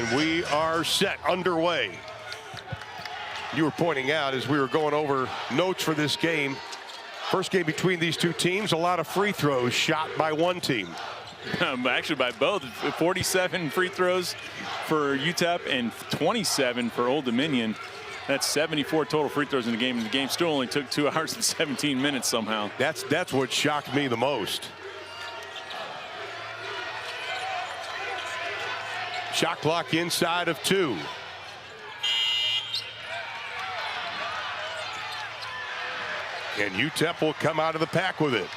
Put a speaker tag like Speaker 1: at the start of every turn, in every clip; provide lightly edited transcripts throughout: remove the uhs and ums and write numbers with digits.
Speaker 1: And we are set underway. You were pointing out as we were going over notes for this game, first game between these two teams, a lot of free throws shot by one team.
Speaker 2: Actually by both. 47 free throws for UTEP and 27 for Old Dominion. That's 74 total free throws in the game, and the game still only took 2 hours and 17 minutes somehow.
Speaker 1: That's what shocked me the most. Shot clock inside of 2. And UTEP will come out of the pack with it.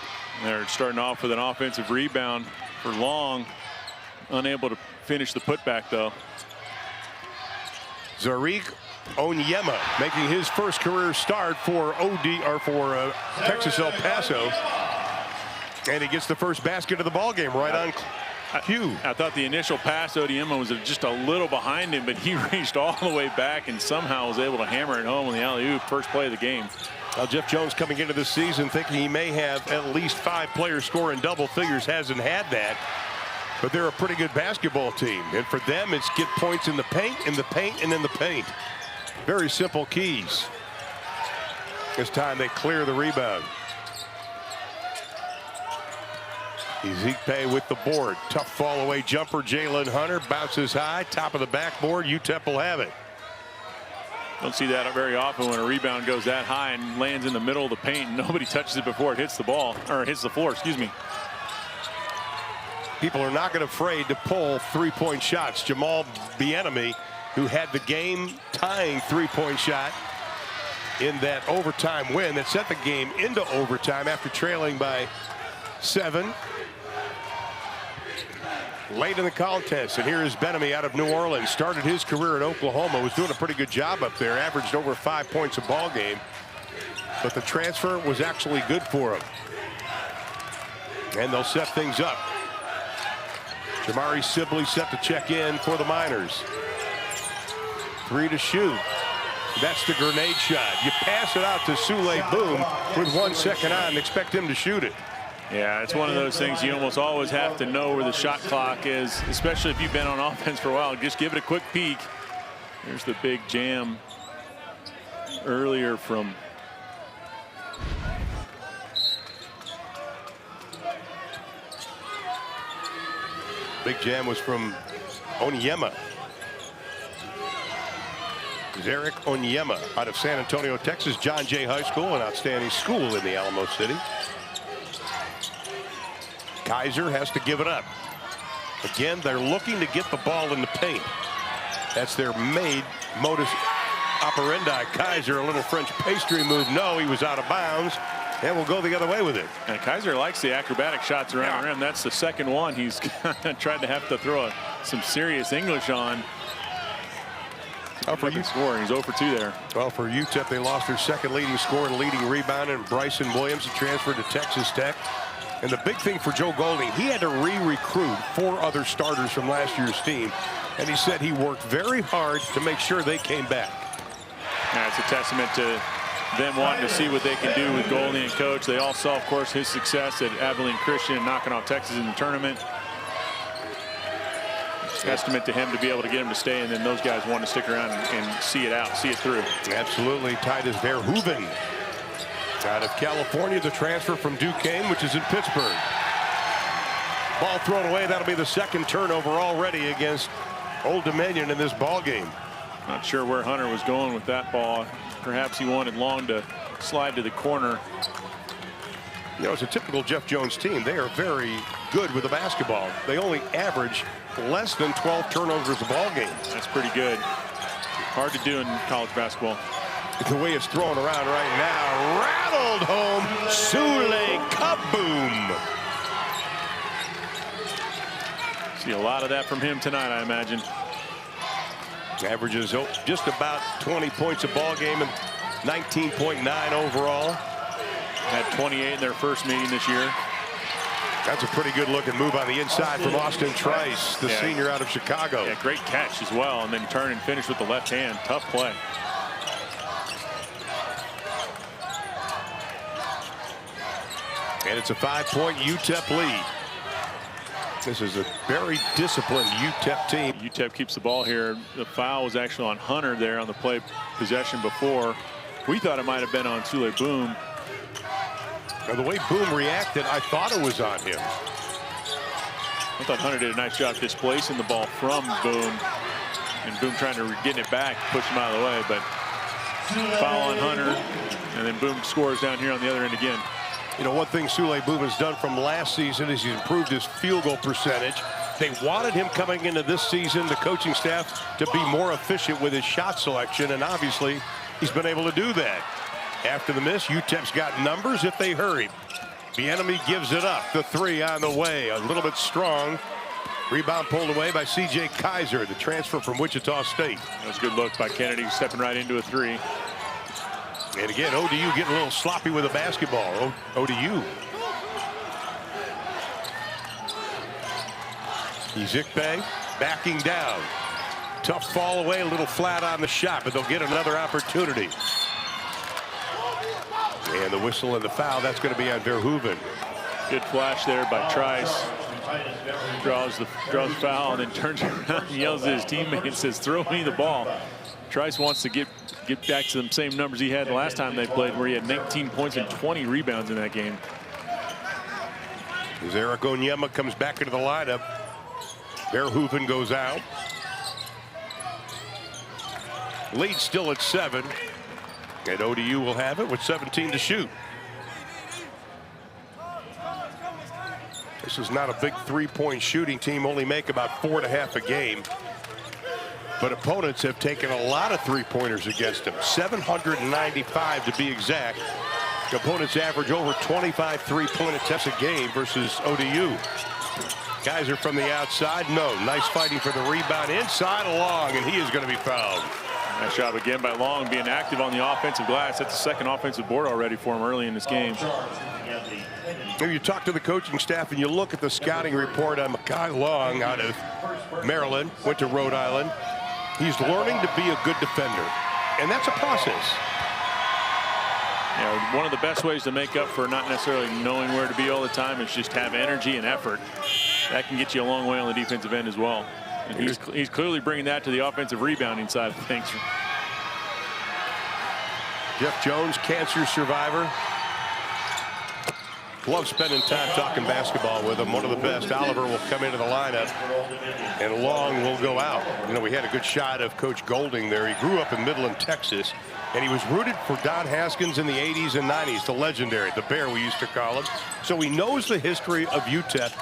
Speaker 2: They're starting off with an offensive rebound for Long. Unable to finish the putback, though.
Speaker 1: Zarik Onyema making his first career start for Texas El Paso. And he gets the first basket of the ball game right on cue.
Speaker 2: I thought the initial pass, Onyema was just a little behind him, but he reached all the way back and somehow was able to hammer it home in the alley-oop, first play of the game.
Speaker 1: Well, Jeff Jones coming into this season thinking he may have at least 5 players score in double figures. Hasn't had that. But they're a pretty good basketball team. And for them, it's get points in the paint, and in the paint. Very simple keys. This time they clear the rebound. Ezekpe with the board. Tough fall away jumper. Jalen Hunter bounces high. Top of the backboard. UTEP will have it.
Speaker 2: Don't see that very often when a rebound goes that high and lands in the middle of the paint and nobody touches it before it hits the ball, or hits the floor, excuse me.
Speaker 1: People are not going to afraid to pull 3-point shots. Jamal Bienemy, who had the game tying 3-point shot in that overtime win that sent the game into overtime after trailing by 7 late in the contest. And here is Bienemy out of New Orleans. Started his career at Oklahoma, was doing a pretty good job up there, averaged over 5 points a ball game, but the transfer was actually good for him. And they'll set things up. Jamari Sibley set to check in for the Miners. 3 to shoot. That's the grenade shot. You pass it out to Sule Boom with 1 second on and expect him to shoot it.
Speaker 2: Yeah, it's one of those things you almost always have to know where the shot clock is, especially if you've been on offense for a while. Just give it a quick peek. There's the big jam earlier from
Speaker 1: big jam was from Onyema. Zarik Onyema out of San Antonio, Texas. John Jay High School, an outstanding school in the Alamo City. Kaiser has to give it up. Again, they're looking to get the ball in the paint. That's their modus operandi. Kaiser, a little French pastry move. No, he was out of bounds. And we'll go the other way with it.
Speaker 2: And Kaiser likes the acrobatic shots around the rim. That's the second one he's tried to have to throw some serious English on.
Speaker 1: For you,
Speaker 2: score. He's 0 for 2 there.
Speaker 1: Well, for UTEP, they lost their second leading scorer and leading rebounder, and Bryson Williams, who transferred to Texas Tech. And the big thing for Joe Golding, he had to re-recruit 4 other starters from last year's team. And he said he worked very hard to make sure they came back.
Speaker 2: Yeah, it's a testament to them wanting to see what they can do with Golding and coach. They all saw, of course, his success at Abilene Christian and knocking off Texas in the tournament. Testament to him to be able to get him to stay, and then those guys want to stick around and see it out, see it through.
Speaker 1: Absolutely. Titus Verhoeven out of California, the transfer from Duquesne, which is in Pittsburgh. Ball thrown away. That'll be the second turnover already against Old Dominion in this ball game.
Speaker 2: Not sure where Hunter was going with that ball. Perhaps he wanted Long to slide to the corner.
Speaker 1: You know, it's a typical Jeff Jones team. They are very good with the basketball. They only average less than 12 turnovers a ball game.
Speaker 2: That's pretty good. Hard to do in college basketball.
Speaker 1: The way it's thrown around right now, rattled home, Sule kaboom.
Speaker 2: See a lot of that from him tonight, I imagine.
Speaker 1: Averages just about 20 points a ball game and 19.9 overall.
Speaker 2: Had 28 in their first meeting this year.
Speaker 1: That's a pretty good looking move on the inside from Austin Trice, the senior out of Chicago.
Speaker 2: Yeah, great catch as well, and then turn and finish with the left hand. Tough play. And it's a 5-point UTEP lead.
Speaker 1: This is a very disciplined UTEP team.
Speaker 2: UTEP keeps the ball here. The foul was actually on Hunter there on the play possession before. We thought it might have been on Sule Boom.
Speaker 1: Now, the way Boom reacted, I thought it was on him.
Speaker 2: I thought Hunter did a nice job displacing the ball from Boom. And Boom trying to get it back, push him out of the way. But foul on Hunter. And then Boom scores down here on the other end again.
Speaker 1: You know, one thing Sule Boom has done from last season is he's improved his field goal percentage. They wanted him coming into this season, the coaching staff, to be more efficient with his shot selection, and obviously he's been able to do that. After the miss, UTEP's got numbers if they hurry. Bieniemy gives it up. The three on the way, a little bit strong. Rebound pulled away by C.J. Kaiser, the transfer from Wichita State.
Speaker 2: That was a good look by Kennedy, stepping right into a three.
Speaker 1: And again, ODU getting a little sloppy with the basketball. ODU. Ezikpe backing down. Tough fall away, a little flat on the shot, but they'll get another opportunity. And the whistle and the foul, that's going to be on Verhoeven.
Speaker 2: Good flash there by Trice. Draws the foul and then turns around and yells at his teammate and says, "Throw me the ball." Trice wants to get back to the same numbers he had the last time they played, where he had 19 points and 20 rebounds in that game.
Speaker 1: As Eric Onyema comes back into the lineup, Verhoeven goes out. Lead still at 7. And ODU will have it with 17 to shoot. This is not a big three-point shooting team, only make about 4.5 a game. But opponents have taken a lot of three-pointers against them, 795 to be exact. Opponents average over 25 three-point attempts a game versus ODU. Kaiser from the outside, no. Nice fighting for the rebound inside Long, and he is going to be fouled.
Speaker 2: Nice job again by Long, being active on the offensive glass. That's the second offensive board already for him early in this game.
Speaker 1: If you talk to the coaching staff and you look at the scouting report on Mekhi Long out of Maryland, went to Rhode Island, he's learning to be a good defender, and that's a process.
Speaker 2: Yeah, one of the best ways to make up for not necessarily knowing where to be all the time is just have energy and effort. That can get you a long way on the defensive end as well. And he's clearly bringing that to the offensive rebounding side of things.
Speaker 1: Jeff Jones, cancer survivor. Love spending time talking basketball with him. One of the best. Oliver will come into the lineup, and Long will go out. You know, we had a good shot of Coach Golding there. He grew up in Midland, Texas, and he was rooted for Don Haskins in the 80s and 90s, the legendary, the Bear we used to call him. So he knows the history of UTEP,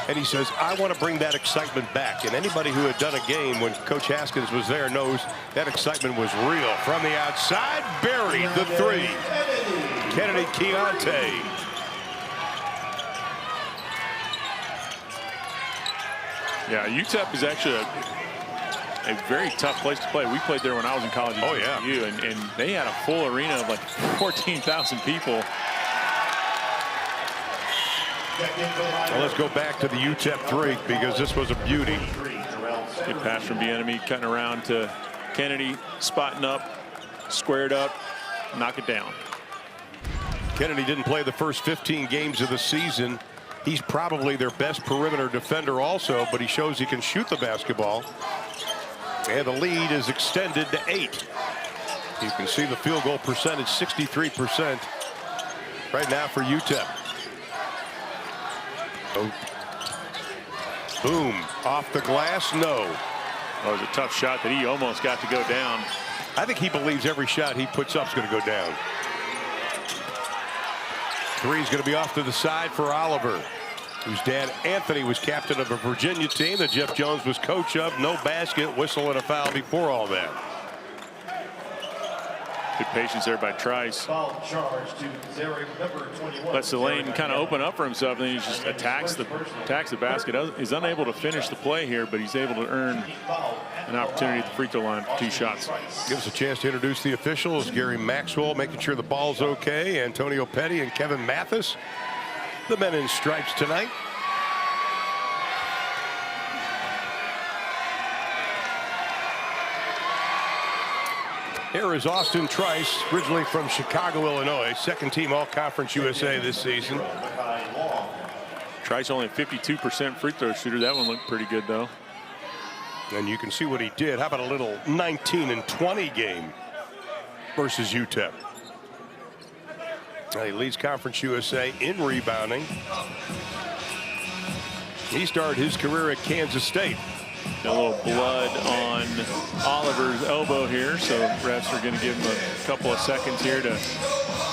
Speaker 1: and he says, I want to bring that excitement back. And anybody who had done a game when Coach Haskins was there knows that excitement was real. From the outside, buried the three. Kennedy Keontae.
Speaker 2: Yeah, UTEP is actually a very tough place to play. We played there when I was in college at UTEP, and they had a full arena of like 14,000 people.
Speaker 1: Well, let's go back to the UTEP three because this was a beauty.
Speaker 2: Good pass from Bieniemy, cutting around to Kennedy, spotting up, squared up, knock it down.
Speaker 1: Kennedy didn't play the first 15 games of the season. He's probably their best perimeter defender also, but he shows he can shoot the basketball. And the lead is extended to 8. You can see the field goal percentage, 63% right now for UTEP. Oh. Boom, off the glass, no.
Speaker 2: That was a tough shot that he almost got to go down.
Speaker 1: I think he believes every shot he puts up is going to go down. Three's going to be off to the side for Oliver, whose dad Anthony was captain of a Virginia team that Jeff Jones was coach of. No basket, whistle, and a foul before all that.
Speaker 2: Good patience there by Trice. Lets the lane kind of open up for himself, and then he just attacks the basket. He's unable to finish the play here, but he's able to earn an opportunity at the free throw line for 2 shots.
Speaker 1: Give us a chance to introduce the officials. Gary Maxwell making sure the ball's okay. Antonio Petty and Kevin Mathis, the men in stripes tonight. Here is Austin Trice, originally from Chicago, Illinois, second team All-Conference USA this season.
Speaker 2: Trice only a 52% free throw shooter. That one looked pretty good, though.
Speaker 1: And you can see what he did. How about a little 19 and 20 game versus UTEP? He leads Conference USA in rebounding. He started his career at Kansas State.
Speaker 2: A little blood on Oliver's elbow here, so refs are going to give him a couple of seconds here to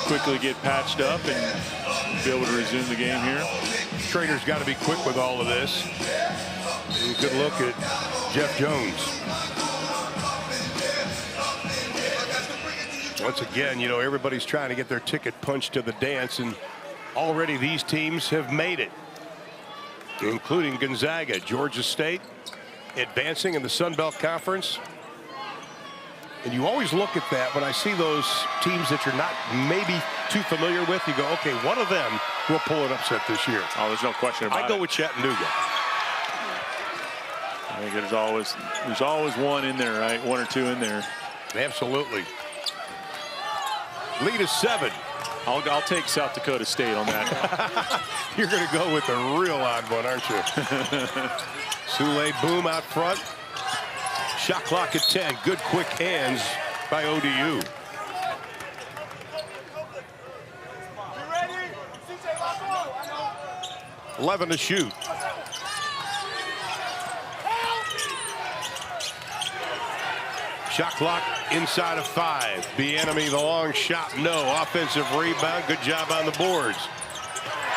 Speaker 2: quickly get patched up and be able to resume the game here.
Speaker 1: Trainer's got to be quick with all of this. And good look at Jeff Jones. Once again, you know, everybody's trying to get their ticket punched to the dance, and already these teams have made it, including Gonzaga. Georgia State advancing in the Sun Belt Conference. And you always look at that when I see those teams that you're not maybe too familiar with. You go, okay, one of them will pull an upset this year.
Speaker 2: Oh, there's no question about it.
Speaker 1: I go with Chattanooga.
Speaker 2: I think there's always one in there, right? One or two in there.
Speaker 1: Absolutely. Lead is 7.
Speaker 2: I'll take South Dakota State on that.
Speaker 1: You're going to go with the real odd one, aren't you? Sule Boom out front. Shot clock at 10. Good quick hands by ODU. $11 to shoot. Shot clock inside of 5. Bieniemy the long shot, no. Offensive rebound, good job on the boards.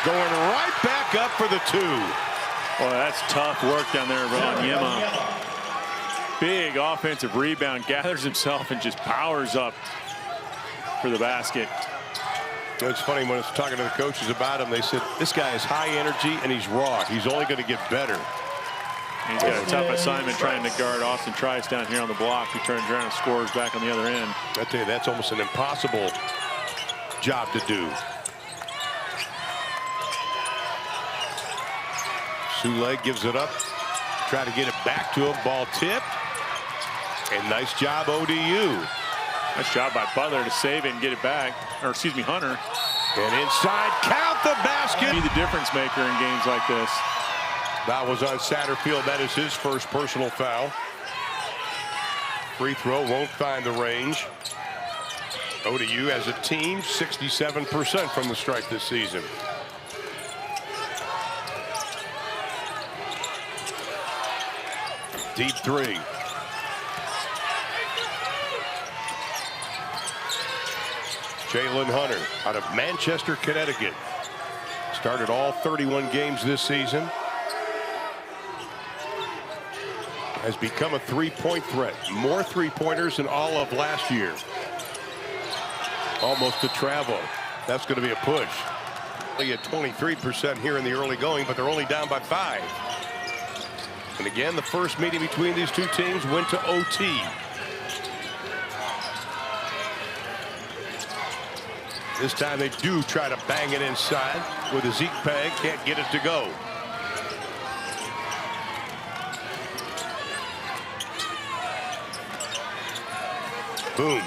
Speaker 1: Going right back up for the 2.
Speaker 2: Boy, that's tough work down there by Onyema. Big offensive rebound, gathers himself and just powers up for the basket.
Speaker 1: It's funny when I was talking to the coaches about him, they said this guy is high energy and he's raw. He's only going to get better.
Speaker 2: He's got a tough assignment trying to guard Austin Trice down here on the block. He turns around and scores back on the other end.
Speaker 1: I tell you, that's almost an impossible job to do. Sule gives it up. Try to get it back to him. Ball tipped. And nice job, ODU.
Speaker 2: Nice job by Butler to save it and get it back. Or excuse me, Hunter.
Speaker 1: And inside, count the basket.
Speaker 2: Be the difference maker in games like this.
Speaker 1: That was on Satterfield. That is his first personal foul. Free throw won't find the range. ODU as a team, 67% from the stripe this season. Deep 3. Jalen Hunter out of Manchester, Connecticut. Started all 31 games this season. Has become a three-point threat. More three-pointers than all of last year. Almost to travel. That's going to be a push. Only at 23% here in the early going, but they're only down by 5. And again, the first meeting between these two teams went to OT. This time they do try to bang it inside with a Zeke Peg. Can't get it to go. Boom.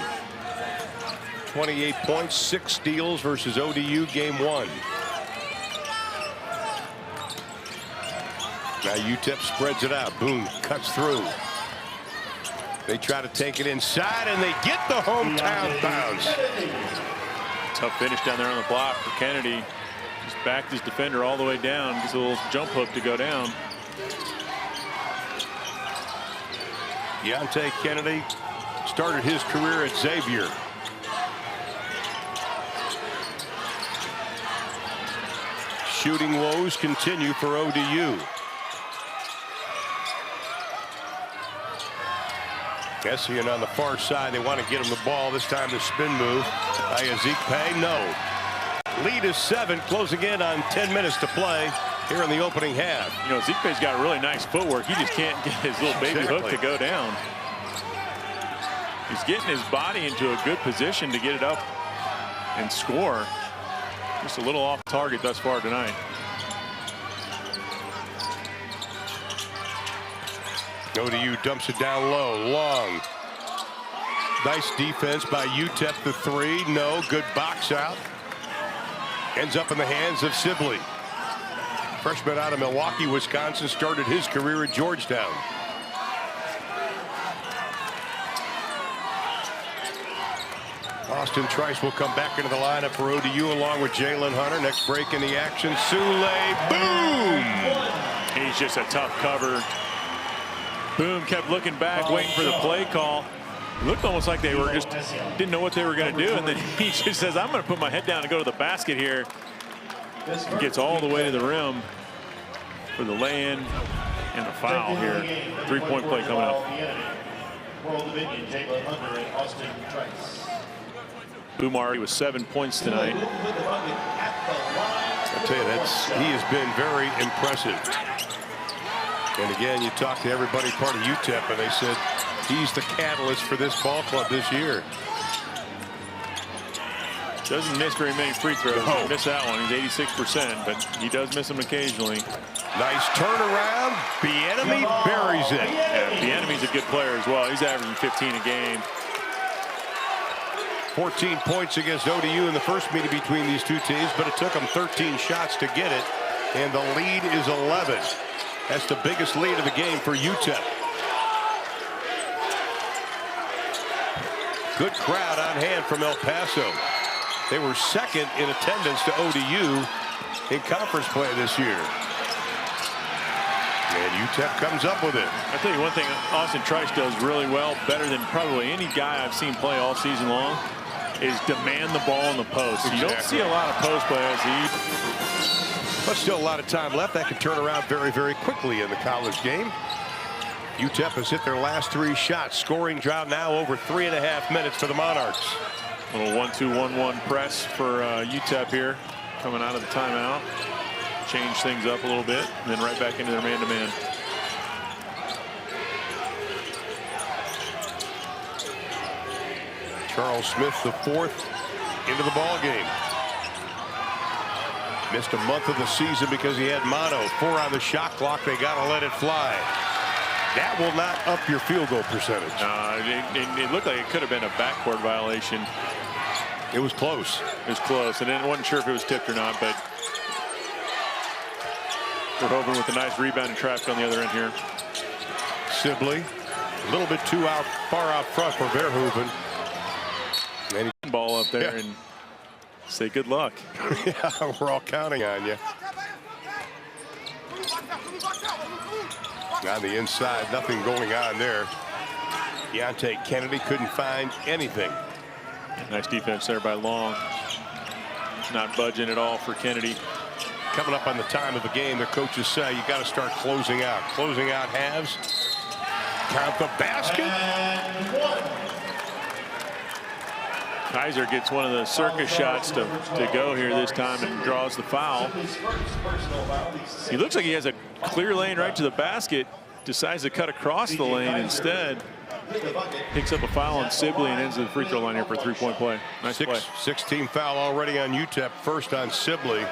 Speaker 1: 28 points, 6 steals versus ODU game 1. Now UTEP spreads it out. Boom cuts through. They try to take it inside and they get the hometown bounce.
Speaker 2: Tough finish down there on the block for Kennedy. Just backed his defender all the way down. Gets a little jump hook to go down.
Speaker 1: Deontay Kennedy started his career at Xavier. Shooting woes continue for ODU. Essien on the far side. They want to get him the ball. This time the spin move by Ezekpe. No. Lead is 7, closing in on 10 minutes to play here in the opening half.
Speaker 2: You know, Ezekpe's got really nice footwork. He just can't get his little baby hook to go down. He's getting his body into a good position to get it up and score. Just a little off target thus far tonight.
Speaker 1: ODU dumps it down low, long. Nice defense by UTEP, the 3. No, good box out. Ends up in the hands of Sibley. Freshman out of Milwaukee, Wisconsin, started his career at Georgetown. Austin Trice will come back into the lineup for ODU along with Jalen Hunter. Next break in the action. Sule, boom!
Speaker 2: He's just a tough cover. Boom kept looking back, waiting for the play call. It looked almost like they were just didn't know what they were going to do, and then he just says, "I'm going to put my head down and go to the basket here." He gets all the way to the rim for the lay-in and the foul here. 3-point play coming up. Boom already with 7 points tonight.
Speaker 1: I'll tell you, he has been very impressive. And again, you talk to everybody part of UTEP, and they said he's the catalyst for this ball club this year.
Speaker 2: Doesn't miss very many free throws.
Speaker 1: No.
Speaker 2: He missed that one. He's 86%, but he does miss them occasionally.
Speaker 1: Nice turnaround. Bieniemy buries it.
Speaker 2: Yeah, Bieniemy's a good player as well. He's averaging 15 a game.
Speaker 1: 14 points against ODU in the first meeting between these two teams, but it took them 13 shots to get it, and the lead is 11. That's the biggest lead of the game for UTEP. Good crowd on hand from El Paso. They were second in attendance to ODU in conference play this year. And UTEP comes up with it.
Speaker 2: I'll tell you one thing Austin Trice does really well, better than probably any guy I've seen play all season long, is demand the ball in the post.
Speaker 1: Exactly.
Speaker 2: You don't see a lot of post players.
Speaker 1: But still a lot of time left. That can turn around very, very quickly in the college game. UTEP has hit their last 3 shots. Scoring drought now over 3.5 minutes for the Monarchs.
Speaker 2: Little 1-2-1-1 press for UTEP here, coming out of the timeout. Change things up a little bit, and then right back into their man-to-man.
Speaker 1: Charles Smith, the 4th into the ball game. Missed a month of the season because he had mono. 4 on the shot clock. They got to let it fly. That will not up your field goal percentage.
Speaker 2: It looked like it could have been a backcourt violation.
Speaker 1: It was close.
Speaker 2: It was close, and I wasn't sure if it was tipped or not, but we're hoping with a nice rebound and traffic on the other end here.
Speaker 1: Sibley, a little bit too far out front for Verhoeven. And
Speaker 2: ball up there and say good luck.
Speaker 1: Yeah, we're all counting on you. On the inside, nothing going on there. Deontay Kennedy couldn't find anything.
Speaker 2: Nice defense there by Long. Not budging at all for Kennedy.
Speaker 1: Coming up on the time of the game, the coaches say you got to start closing out. Closing out halves. Count the basket.
Speaker 2: Kaiser gets one of the circus shots to go here this time and draws the foul. He looks like he has a clear lane right to the basket. Decides to cut across the lane instead. Picks up a foul on Sibley and ends the free throw line here for a 3-point play. Nice play.
Speaker 1: 16 foul already on UTEP. First on Sibley.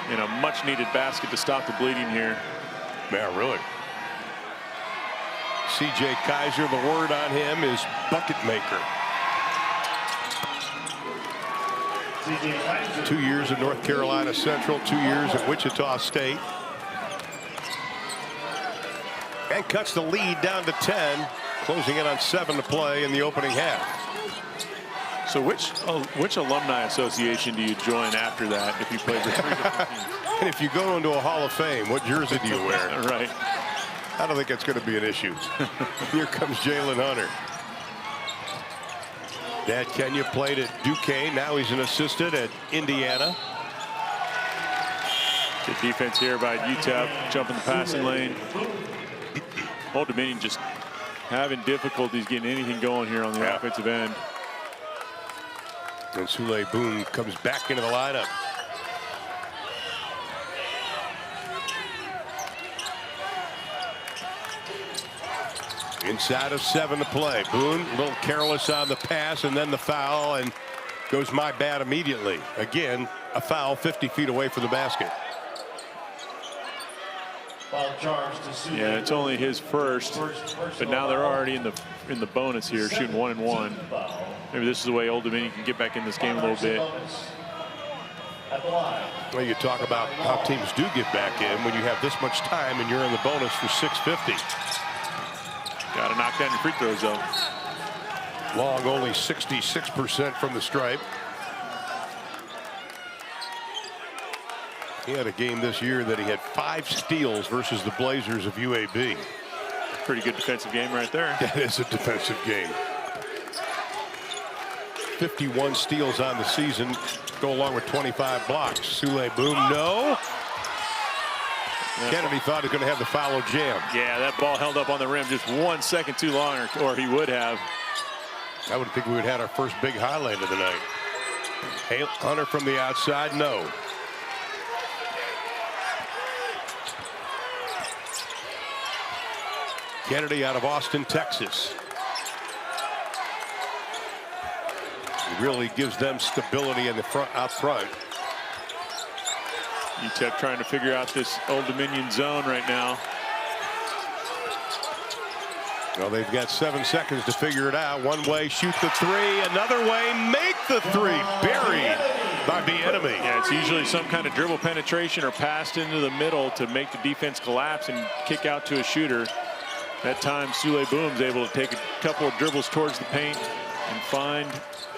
Speaker 2: And a much needed basket to stop the bleeding here.
Speaker 1: Yeah, really. CJ Kaiser, the word on him is bucket maker. 2 years at North Carolina Central, 2 years at Wichita State. And cuts the lead down to 10, closing in on 7 to play in the opening half.
Speaker 2: So which alumni association do you join after that if you play for 3 different teams?
Speaker 1: And if you go into a Hall of Fame, what jersey do you wear?
Speaker 2: Right.
Speaker 1: I don't think that's going to be an issue. Here comes Jalen Hunter. Dad Kenya played at Duquesne. Now he's an assistant at Indiana.
Speaker 2: Good defense here by UTEP. Jumping the passing lane. Old Dominion just having difficulties getting anything going here on the offensive end.
Speaker 1: And Sule Boom comes back into the lineup. Inside of 7 to play. Boone, a little careless on the pass, and then the foul, and goes my bad immediately. Again, a foul 50 feet away from the basket.
Speaker 2: Yeah, it's only his first, but now they're already in the bonus here, shooting 1 and 1. Maybe this is the way Old Dominion can get back in this game a little bit.
Speaker 1: Well, you talk about how teams do get back in when you have this much time and you're in the bonus for 650.
Speaker 2: Got to knock down your free throws, though.
Speaker 1: Long only 66% from the stripe. He had a game this year that he had 5 steals versus the Blazers of UAB.
Speaker 2: Pretty good defensive game right there.
Speaker 1: That is a defensive game. 51 steals on the season, go along with 25 blocks. Sule Boom, no. Kennedy thought he was going to have the foul jam.
Speaker 2: Yeah, that ball held up on the rim just 1 second too long, or he would have.
Speaker 1: I would think we would have had our first big highlight of the night. Hunter from the outside, no. Kennedy out of Austin, Texas. He really gives them stability in the front, out front.
Speaker 2: UTEP trying to figure out this Old Dominion zone right now.
Speaker 1: Well, they've got 7 seconds to figure it out. One way, shoot the three. Another way, make the three. Buried by the enemy.
Speaker 2: Yeah, it's usually some kind of dribble penetration or passed into the middle to make the defense collapse and kick out to a shooter. That time, Sule Boom's able to take a couple of dribbles towards the paint and find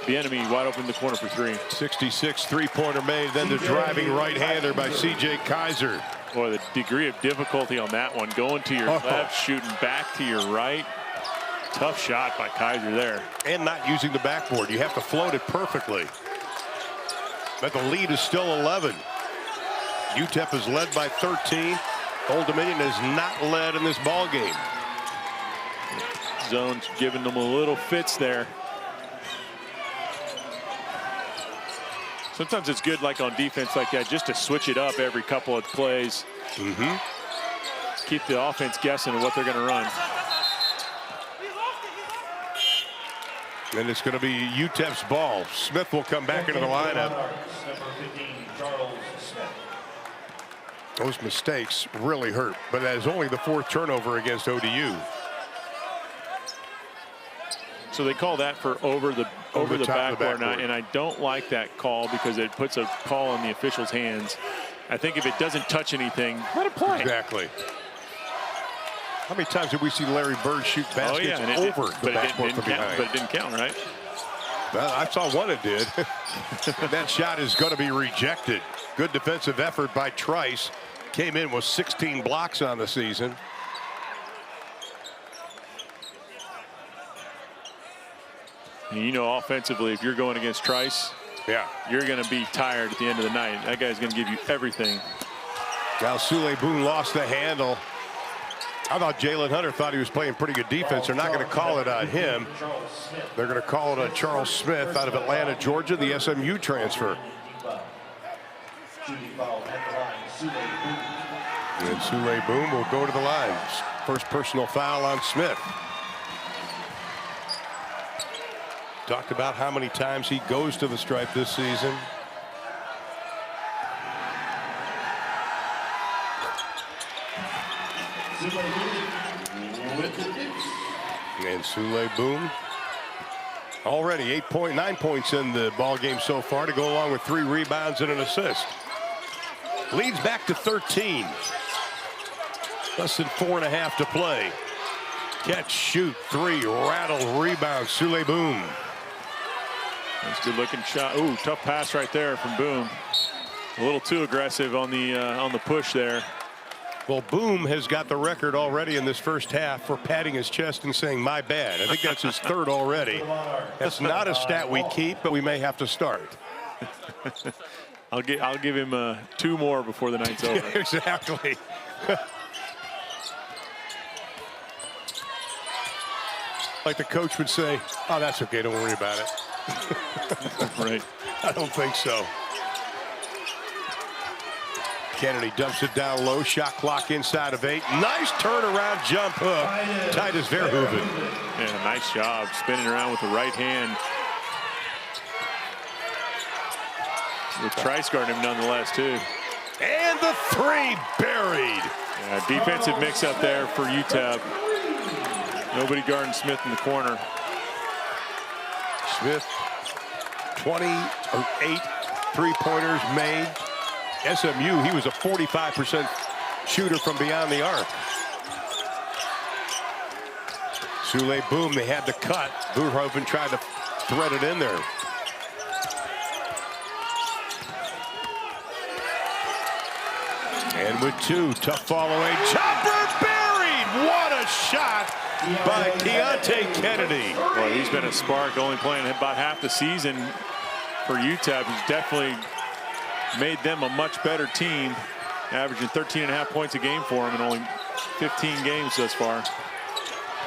Speaker 2: the enemy wide open in the corner for 3.
Speaker 1: 66 three-pointer made, then the driving right-hander by C.J. Kaiser.
Speaker 2: Boy, the degree of difficulty on that one. Going to your left, shooting back to your right. Tough shot by Kaiser there.
Speaker 1: And not using the backboard. You have to float it perfectly. But the lead is still 11. UTEP is led by 13. Old Dominion has not led in this ball game.
Speaker 2: Zone's giving them a little fits there. Sometimes it's good, like on defense like that, just to switch it up every couple of plays. Keep the offense guessing what they're going to run.
Speaker 1: And it's going to be UTEP's ball. Smith will come back into the lineup. Those mistakes really hurt, but that is only the 4th turnover against ODU.
Speaker 2: So they call that for over the backboard, and I don't like that call because it puts a call in the official's hands. I think if it doesn't touch anything, let it play.
Speaker 1: Exactly. How many times did we see Larry Bird shoot baskets over the backboard from behind?
Speaker 2: But it didn't count, right?
Speaker 1: Well, I saw one it did. That shot is going to be rejected. Good defensive effort by Trice. Came in with 16 blocks on the season.
Speaker 2: And you know, offensively, if you're going against Trice, you're going to be tired at the end of the night. That guy's going to give you everything.
Speaker 1: Now Sule Boone lost the handle. I thought Jalen Hunter thought he was playing pretty good defense. They're not going to call it on him. They're going to call it on Charles Smith out of Atlanta, Georgia, the SMU transfer. And Sule Boone will go to the line. First personal foul on Smith. Talked about how many times he goes to the stripe this season. And Sule Boone already 9 points in the ball game so far to go along with 3 rebounds and an assist. Leads back to 13. Less than 4.5 to play. Catch, shoot, 3, rattle, rebound, Sule Boone.
Speaker 2: That's a good looking shot. Ooh, tough pass right there from Boom. A little too aggressive on the push there.
Speaker 1: Well, Boom has got the record already in this first half for patting his chest and saying, my bad. I think that's his 3rd already. That's not a stat we keep, but we may have to start.
Speaker 2: I'll give him 2 more before the night's over.
Speaker 1: Exactly. Like the coach would say, oh, that's okay, don't worry about it.
Speaker 2: Right.
Speaker 1: I don't think so. Kennedy dumps it down low. Shot clock inside of 8. Nice turnaround jump hook. Titus Verhoeven.
Speaker 2: Yeah, nice job spinning around with the right hand. With Trice guarding him nonetheless, too.
Speaker 1: And the 3 buried.
Speaker 2: Yeah, defensive mix up there for UTEP. Nobody guarding Smith in the corner.
Speaker 1: Smith, 28 3-pointers made. SMU, he was a 45% shooter from beyond the arc. Sule Boom, they had to cut. Boerhoven tried to thread it in there. And with 2, tough fall away. Jumper buried! What a shot by Keontae Kennedy.
Speaker 2: Well, he's been a spark, only playing about half the season for UTEP. He's definitely made them a much better team, averaging 13.5 points a game for him in only 15 games thus far.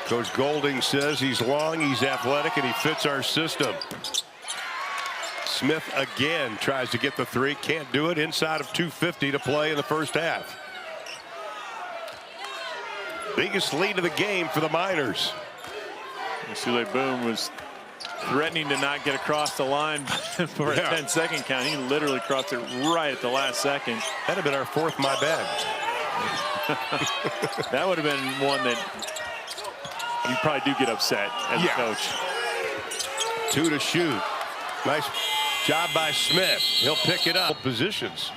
Speaker 1: Coach Golding says he's long, he's athletic, and he fits our system. Smith again tries to get the 3, can't do it. Inside of 2:50 to play in the first half. Biggest lead of the game for the Miners.
Speaker 2: Sule Boom was threatening to not get across the line for a 10-second count. He literally crossed it right at the last second.
Speaker 1: That'd have been our 4th, my bad.
Speaker 2: That would have been one that you probably do get upset as a coach.
Speaker 1: 2 to shoot. Nice job by Smith. He'll pick it up. Positions,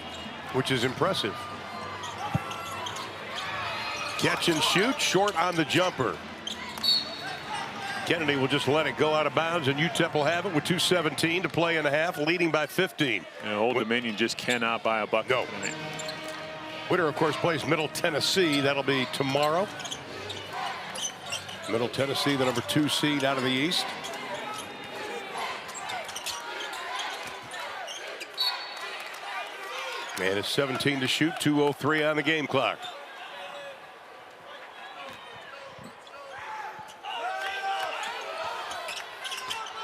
Speaker 1: which is impressive. Catch and shoot, short on the jumper. Kennedy will just let it go out of bounds, and UTEP will have it with 2:17 to play in the half, leading by 15.
Speaker 2: Old Dominion just cannot buy a bucket tonight.
Speaker 1: Winner, of course, plays Middle Tennessee. That'll be tomorrow. Middle Tennessee, the number 2 seed out of the East. And it's 17 to shoot, 2:03 on the game clock.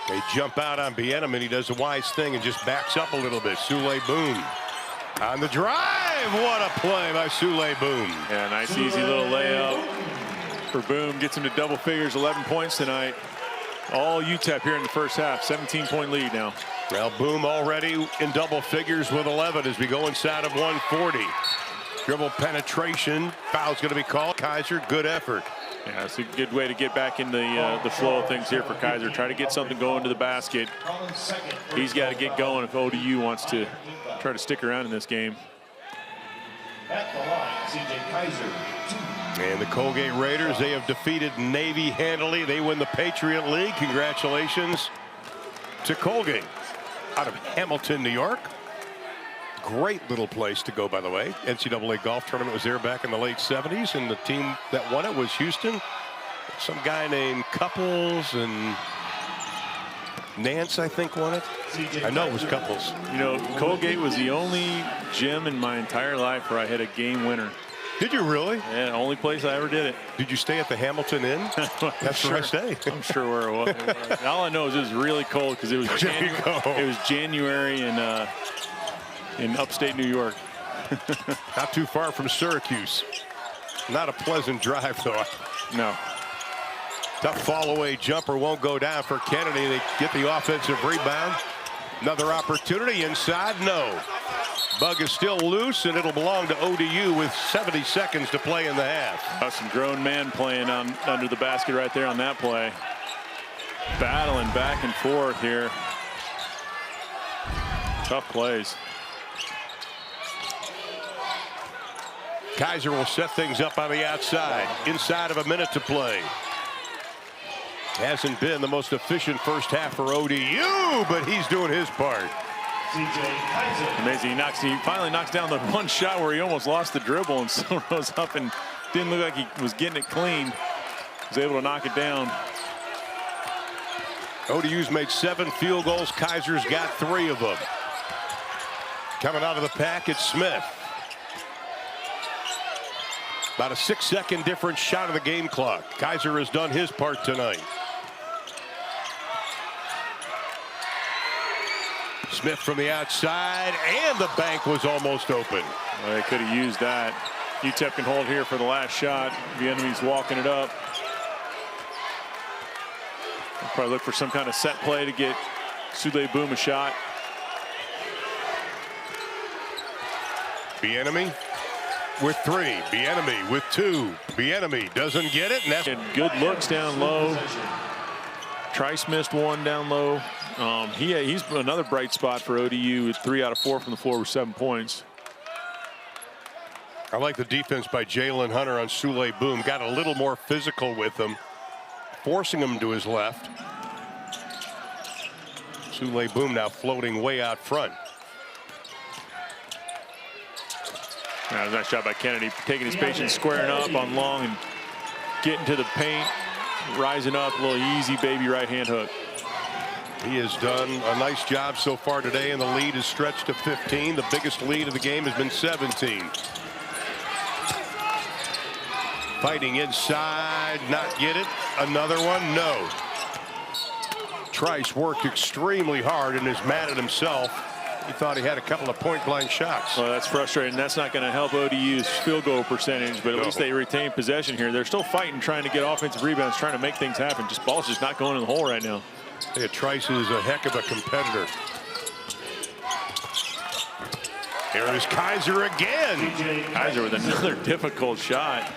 Speaker 1: They jump out on Bienema, and he does a wise thing and just backs up a little bit. Sule Boom on the drive. What a play by Sule Boom.
Speaker 2: Yeah, nice easy little layup for Boom. Gets him to double figures, 11 points tonight. All UTEP here in the first half, 17-point lead now.
Speaker 1: Well, Boom already in double figures with 11 as we go inside of 140. Dribble penetration. Foul's going to be called. Kaiser, good effort.
Speaker 2: Yeah, it's a good way to get back in the flow of things here for Kaiser. Try to get something going to the basket. He's got to get going if ODU wants to try to stick around in this game.
Speaker 3: At the line, C.J. Kaiser.
Speaker 1: And the Colgate Raiders, they have defeated Navy handily. They win the Patriot League. Congratulations to Colgate out of Hamilton, New York. Great little place to go, by the way. NCAA golf tournament was there back in the late 70s, and the team that won it was Houston. Some guy named Couples and Nance, I think, won it. I know it was Couples.
Speaker 2: You know, Colgate was the only gym in my entire life where I hit a game winner.
Speaker 1: Did you really?
Speaker 2: Yeah, only place I ever did it.
Speaker 1: Did you stay at the Hamilton Inn? That's where I stay.
Speaker 2: I'm sure where it was. All I know is it was really cold because it was January in upstate New York.
Speaker 1: Not too far from Syracuse. Not a pleasant drive, though.
Speaker 2: No.
Speaker 1: Tough fall away jumper won't go down for Kennedy. They get the offensive rebound. Another opportunity inside. No. Bug is still loose, and it'll belong to ODU with 70 seconds to play in the half.
Speaker 2: Some grown man playing under the basket right there on that play. Battling back and forth here. Tough plays.
Speaker 1: Kaiser will set things up on the outside. Inside of a minute to play. Hasn't been the most efficient first half for ODU, but he's doing his part.
Speaker 2: Amazing. He finally knocks down the one shot where he almost lost the dribble and still rose up and didn't look like he was getting it clean. Was able to knock it down.
Speaker 1: ODU's made 7 field goals. Kaiser's got 3 of them. Coming out of the pack, it's Smith. About a 6-second difference shot of the game clock. Kaiser has done his part tonight. Smith from the outside, and the bank was almost open.
Speaker 2: Well, they could have used that. UTEP can hold here for the last shot. The enemy's walking it up. They'll probably look for some kind of set play to get Sule Boom a shot.
Speaker 1: Bienemy with 3. Bienemy with 2. Bienemy doesn't get it. And that's
Speaker 2: good looks down low. Trice missed one down low. He's another bright spot for ODU with 3 out of 4 from the floor with 7 points.
Speaker 1: I like the defense by Jalen Hunter on Sule Boom. Got a little more physical with him, forcing him to his left. Sule Boom now floating way out front.
Speaker 2: Nice job by Kennedy, taking his patience, squaring up on Long and getting to the paint, rising up, a little easy baby right hand hook.
Speaker 1: He has done a nice job so far today, and the lead is stretched to 15. The biggest lead of the game has been 17. Fighting inside, not get it. Another one, no. Trice worked extremely hard and is mad at himself. He thought he had a couple of point-blank shots.
Speaker 2: Well, that's frustrating. That's not going to help ODU's field goal percentage, but at least they retain possession here. They're still fighting, trying to get offensive rebounds, trying to make things happen. Just ball's just not going in the hole right now.
Speaker 1: Yeah, Trice is a heck of a competitor. Here is Kaiser again.
Speaker 2: Kaiser with another difficult shot.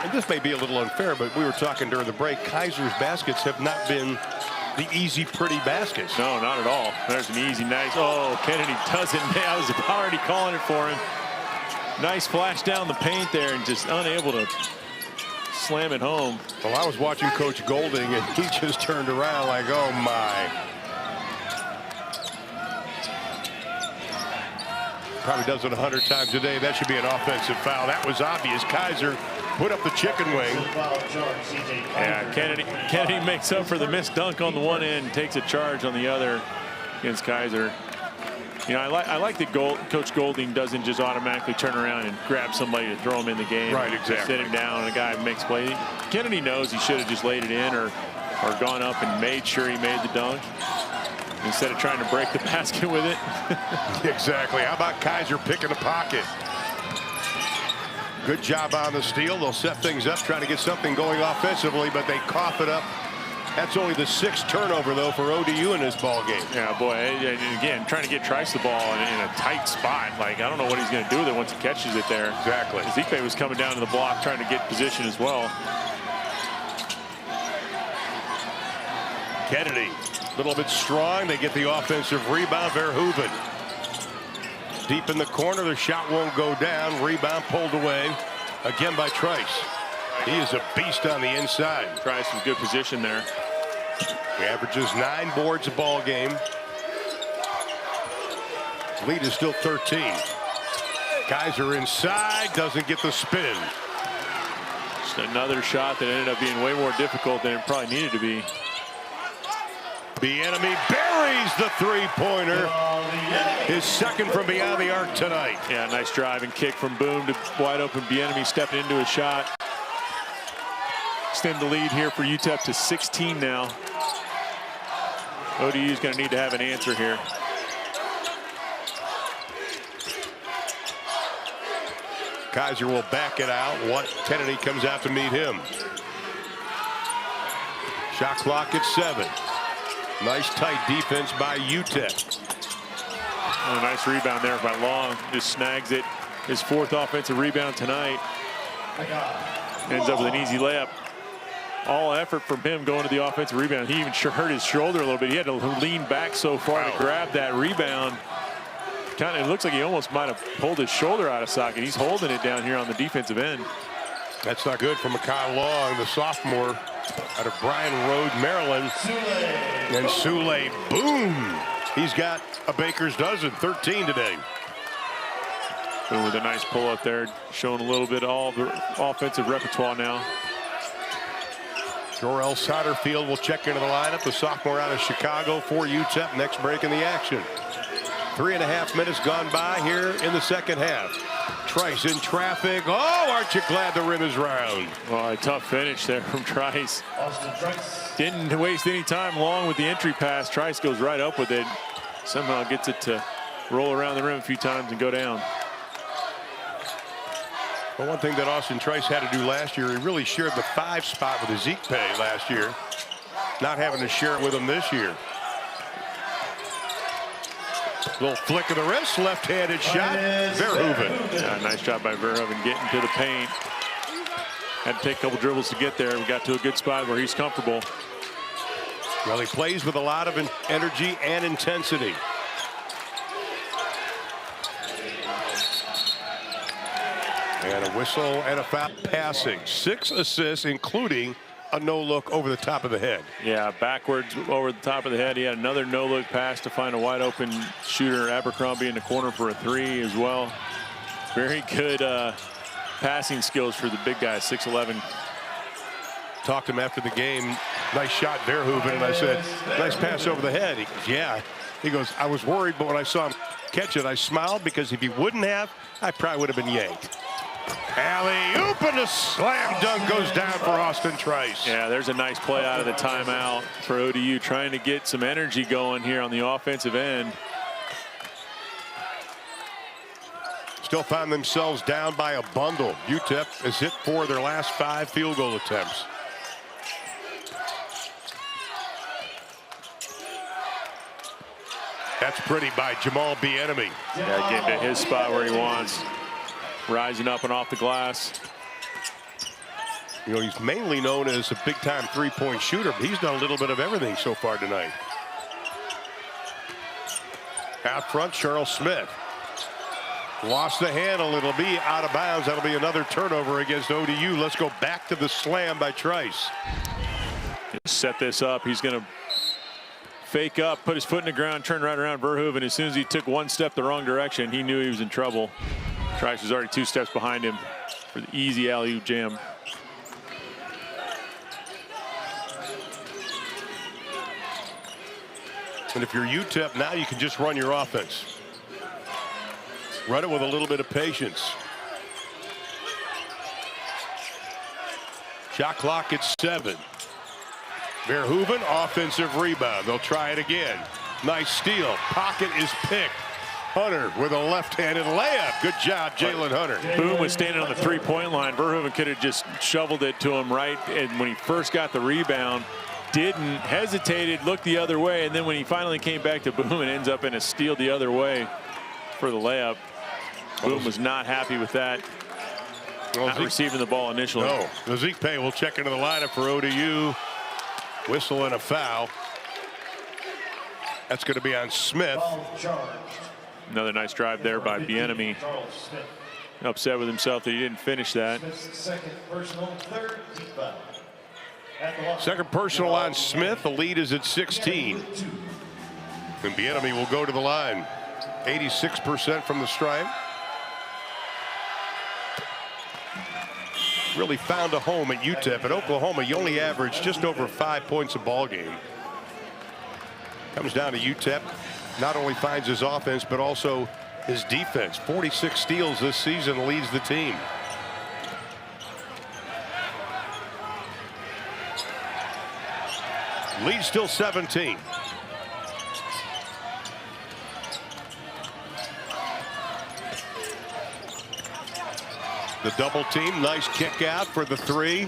Speaker 1: And this may be a little unfair, but we were talking during the break. Kaiser's baskets have not been the easy, pretty baskets.
Speaker 2: No, not at all. There's an easy, nice. Oh, Kennedy does it. I was already calling it for him. Nice flash down the paint there and just unable to slam it home.
Speaker 1: Well, I was watching Coach Golding, and he just turned around like, oh, my. Probably does it 100 times a day. That should be an offensive foul. That was obvious. Kaiser put up the chicken wing.
Speaker 2: Yeah, Kennedy makes up for the missed dunk on the one end, takes a charge on the other against Kaiser. You know, I like that Coach Golding doesn't just automatically turn around and grab somebody to throw him in the game.
Speaker 1: Right, exactly.
Speaker 2: Sit him down and a guy makes play. Kennedy knows he should have just laid it in or gone up and made sure he made the dunk instead of trying to break the basket with it.
Speaker 1: Exactly. How about Kaiser picking the pocket? Good job on the steal. They'll set things up, trying to get something going offensively, but they cough it up. That's only the 6th turnover, though, for ODU in this ball game.
Speaker 2: Yeah, boy, and again, trying to get Trice the ball in a tight spot. Like, I don't know what he's going to do with it once he catches it there.
Speaker 1: Exactly.
Speaker 2: Zipe was coming down to the block, trying to get position as well.
Speaker 1: Kennedy, a little bit strong. They get the offensive rebound. Verhoeven deep in the corner. The shot won't go down. Rebound pulled away again by Trice. He is a beast on the inside.
Speaker 2: Tries some good position there.
Speaker 1: He averages 9 boards a ball game. Lead is still 13. Kaiser inside, doesn't get the spin.
Speaker 2: Just another shot that ended up being way more difficult than it probably needed to be.
Speaker 1: Bieniemy buries the three-pointer. His second from beyond the arc tonight.
Speaker 2: Yeah, nice drive and kick from Boom to wide open Bieniemy stepping into a shot. Extend the lead here for UTEP to 16 now. ODU is going to need to have an answer here.
Speaker 1: Kaiser will back it out. Kennedy comes out to meet him. Shot clock at 7. Nice tight defense by UTEP.
Speaker 2: Oh, nice rebound there by Long. Just snags it. His 4th offensive rebound tonight. Ends up with an easy layup. All effort from him going to the offensive rebound. He even hurt his shoulder a little bit. He had to lean back so far to grab that rebound. It looks like he almost might have pulled his shoulder out of socket. He's holding it down here on the defensive end.
Speaker 1: That's not good for Mekhi Long, the sophomore out of Bryan Road, Maryland. And Sule, boom! He's got a baker's dozen, 13 today.
Speaker 2: Boom with a nice pull up there, showing a little bit of all the offensive repertoire now.
Speaker 1: Jorel Satterfield will check into the lineup, the sophomore out of Chicago for UTEP. Next break in the action. 3.5 minutes gone by here in the second half. Trice in traffic. Oh, aren't you glad the rim is round?
Speaker 2: Well, a tough finish there from Trice. Didn't waste any time. Long with the entry pass. Trice goes right up with it. Somehow gets it to roll around the rim a few times and go down.
Speaker 1: Well, one thing that Austin Trice had to do last year, he really shared the 5 spot with Ezekpe last year. Not having to share it with him this year. Little flick of the wrist, left-handed shot. Verhoeven.
Speaker 2: Yeah, nice job by Verhoeven getting to the paint. Had to take a couple dribbles to get there. We got to a good spot where he's comfortable.
Speaker 1: Well, he plays with a lot of energy and intensity. And a whistle and a foul. Passing 6 assists, including a no-look over the top of the head.
Speaker 2: Yeah, backwards over the top of the head. He had another no-look pass to find a wide-open shooter, Abercrombie, in the corner for a 3 as well. Very good passing skills for the big guy, 6'11".
Speaker 1: Talked to him after the game. Nice shot, Verhoeven, and I said, nice pass over the head. He goes, yeah. He goes, I was worried, but when I saw him catch it, I smiled, because if he wouldn't have, I probably would have been yanked. Alley-oop, and a slam dunk goes down for Austin Trice.
Speaker 2: Yeah, there's a nice play out of the timeout for ODU, trying to get some energy going here on the offensive end.
Speaker 1: Still found themselves down by a bundle. UTEP has hit 4 of their last 5 field goal attempts. That's pretty by Jamal Bieniemy.
Speaker 2: Yeah, getting to his spot where he wants. Rising up and off the glass.
Speaker 1: You know, he's mainly known as a big-time three-point shooter, but he's done a little bit of everything so far tonight. Out front, Charles Smith. Lost the handle. It'll be out of bounds. That'll be another turnover against ODU. Let's go back to the slam by Trice.
Speaker 2: Set this up. He's going to fake up, put his foot in the ground, turn right around. Verhoeven, as soon as he took one step the wrong direction, he knew he was in trouble. Trice was already 2 steps behind him for the easy alley-oop jam.
Speaker 1: And if you're UTEP now, you can just run your offense. Run it with a little bit of patience. Shot clock at 7. Verhoeven, offensive rebound. They'll try it again. Nice steal. Pocket is picked. Hunter with a left-handed layup. Good job, Jalen Hunter.
Speaker 2: Boone was standing on the three-point line. Verhoeven could have just shoveled it to him right. And when he first got the rebound, didn't, hesitated, looked the other way. And then when he finally came back to Boone, it ends up in a steal the other way for the layup. Boone was not happy with that.
Speaker 1: Well,
Speaker 2: not receiving the ball initially.
Speaker 1: No. Zeke Pay will check into the lineup for ODU. Whistle and a foul. That's going to be on Smith.
Speaker 2: Another nice drive there by Bieniemy. Upset with himself that he didn't finish that.
Speaker 1: Second personal on Smith. The lead is at 16. And Bieniemy will go to the line. 86% from the stripe. Really found a home at UTEP. At Oklahoma, you only average just over 5 points a ball game. Comes down to UTEP. Not only finds his offense, but also his defense. 46 steals this season, leads the team. Lead still 17. The double team, nice kick out for the 3.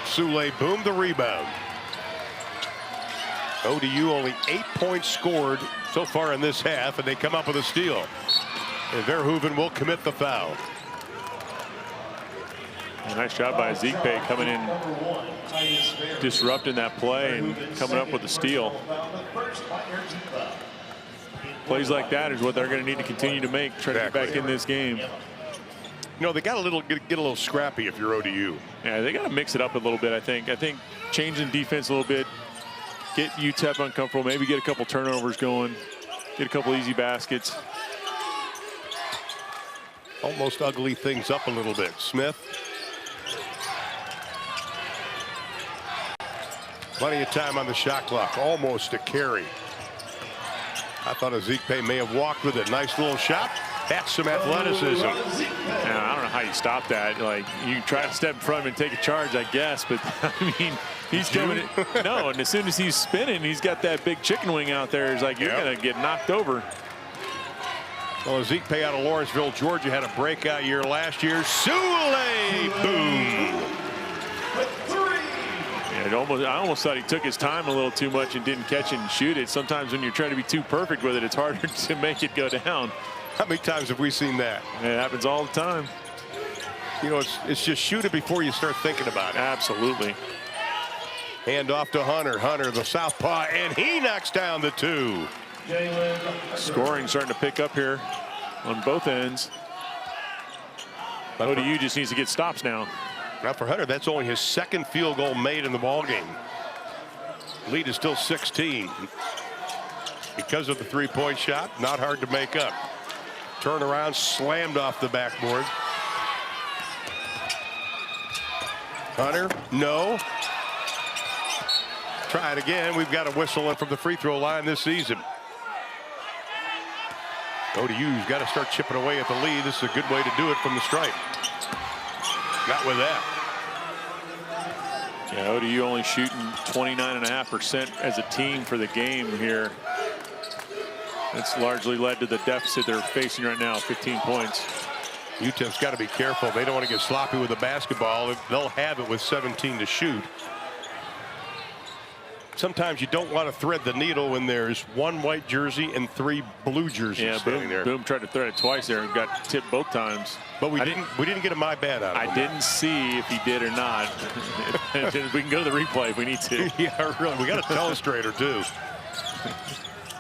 Speaker 1: Sule Boom the rebound. ODU only 8 points scored so far in this half, and they come up with a steal. And Verhoeven will commit the foul.
Speaker 2: A nice job by Zeke Pay coming in, disrupting that play and coming up with a steal. Plays like that is what they're going to need to continue to make, trying to get back in this game.
Speaker 1: You know, they got get a little scrappy if you're ODU.
Speaker 2: Yeah, they got to mix it up a little bit, I think. I think changing defense a little bit, get UTEP uncomfortable, maybe get a couple turnovers going, get a couple easy baskets.
Speaker 1: Almost ugly things up a little bit. Smith. Plenty of time on the shot clock. Almost a carry. I thought Ezekpe may have walked with it. Nice little shot. That's some athleticism.
Speaker 2: Yeah, I don't know how you stop that. Like, you try to step in front of him and take a charge, I guess. But, I mean, he's coming in. No, and as soon as he's spinning, he's got that big chicken wing out there. It's like, you're going to get knocked over.
Speaker 1: Well, Ezekpe out of Lawrenceville, Georgia, had a breakout year last year. Sule Boom.
Speaker 2: Yeah, I almost thought he took his time a little too much and didn't catch it and shoot it. Sometimes when you're trying to be too perfect with it, it's harder to make it go down.
Speaker 1: How many times have we seen that?
Speaker 2: It happens all the time.
Speaker 1: You know, it's just shoot it before you start thinking about it.
Speaker 2: Absolutely.
Speaker 1: Hand off to Hunter. Hunter, the southpaw, and he knocks down the 2.
Speaker 2: Scoring starting to pick up here on both ends. ODU just needs to get stops now.
Speaker 1: Now for Hunter, that's only his 2nd field goal made in the ballgame. Lead is still 16. Because of the 3-point shot, not hard to make up. Turnaround, slammed off the backboard. Hunter, no. Try it again. We've got a whistle in from the free throw line this season. ODU's got to start chipping away at the lead. This is a good way to do it from the stripe. Not with that.
Speaker 2: Yeah, ODU only shooting 29.5% as a team for the game here. That's largely led to the deficit they're facing right now, 15 points.
Speaker 1: UTEP's got to be careful. They don't want to get sloppy with the basketball. They'll have it with 17 to shoot. Sometimes you don't want to thread the needle when there's 1 white jersey and 3 blue jerseys standing there.
Speaker 2: Boom tried to thread it twice there and got tipped both times.
Speaker 1: But we didn't get a my bad out of him.
Speaker 2: I didn't see if he did or not. We can go to the replay if we need to.
Speaker 1: Yeah, really. We got a telestrator too.